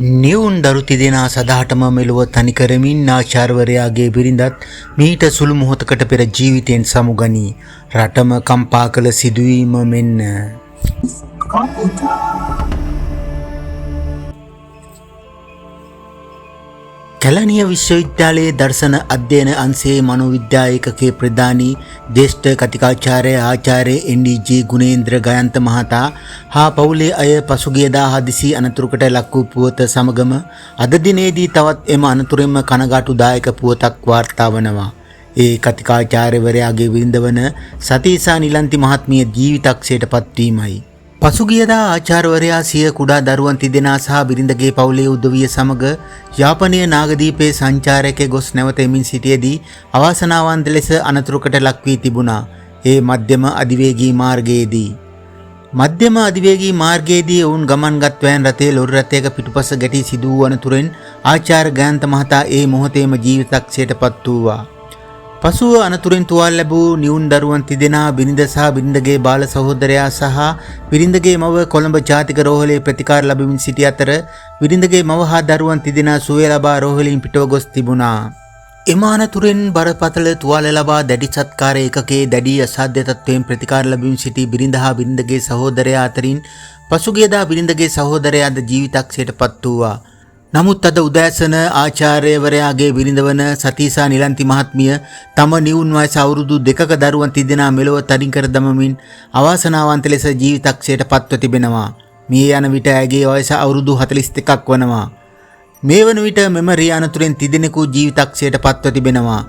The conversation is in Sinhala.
නිවුන් දරු තිදෙනා සදහටම මෙලොව තනි කරමින් ආචාර්යවරයාගේ බිරිඳත් මීට සුළු මොහොතකට පෙර ජීවිතයෙන් සමුගනී. රටම කම්පා කළ සිදුවීම මෙන්න. කැලණිය විශ්වවිද්‍යාලයේ දර්ශන අධ්‍යයන අංශයේ මනෝවිද්‍යා ඒකකයේ ප්‍රධානී ජ්‍යෙෂ්ඨ කතිකාචාර්ය ආචාර්ය එන්.ඩී.ජී. ගුණේන්ද්‍ර ගයන්ත මහතා හා පවුලේ අය පසුගියදා හදිසි අනතුරකට ලක් වූ පුවත සමගම අද දිනේදී තවත් එම අනතුරෙන්ම කනගාටුදායක පුවතක් වාර්තා වනවා. ඒ කතිකාචාර්යවරයාගේ බිරිඳ වන සතීසා නිලන්ති මහත්මිය ජීවිතක්ෂයට පත්වීමයි. පසුගියදා ආචාර්යවරයා සිය කුඩා දරුවන් තිදෙනා සහ බිරිඳගේ පවුලේ උදවිය සමග යාපනයේ නාගදීපේ සංචාරකයේ ගොස් නැවත එමින් සිටියේදී අවාසනාවන්ත ලෙස අනතුරකට ලක් වී තිබුණා. ඒ මධ්‍යම අධිවේගී මාර්ගයේදී. මධ්‍යම අධිවේගී මාර්ගයේදී ඔවුන් ගමන්ගත් වෑන් රථයේ ලොරි රථයක පිටුපස ගැටී සිදු වූ අනතුරෙන් ආචාර්ය ගයන්ත මහතා ඒ මොහොතේම ජීවිතක්ෂයට පත් වූවා. පසුව අනතුරෙන් තුවාල ලැබූ නිවුන් දරුවන් තිදෙනා බිරිඳ සහ බිරිඳගේ බාල සහෝදරයා සහ බිරිඳගේ මව කොළඹ ජාතික රෝහලේ ප්‍රතිකාර ලැබමින් සිටි අතර බිරිඳගේ මව හා දරුවන් තිදෙනා සුවය ලබා රෝහලින් පිටව ගොස් තිබුණා. එම අනතුරෙන් බරපතල තුවාල ලබා දැඩි සත්කාර ඒකකයේ දැඩි අසාධ්‍ය තත්ත්වයෙන් ප්‍රතිකාර ලැබමින් සිටි බිරිඳ හා බිරිඳගේ සහෝදරයා අතරින් පසුගියදා බිරිඳගේ සහෝදරයාද ජීවිතක්ෂයට පත් වූවා. නමුත් අද උදෑසන ආචාර්යවරයාගේ බිරිඳ වන සතීසා නිලන්ති මහත්මිය තම නිවුන් වයස අවුරුදු 2ක දරුවන් තිදෙනා මෙලොව තනි කර දමමින් අවාසනාවන්ත ලෙස ජීවිතක්ෂයට පත්ව තිබෙනවා. මේ යන විට ඇගේ වයස අවුරුදු 42ක් වනවා. මේ වන විට මෙම රිය අනතුරෙන් තිදෙනෙකු ජීවිතක්ෂයට පත්ව තිබෙනවා.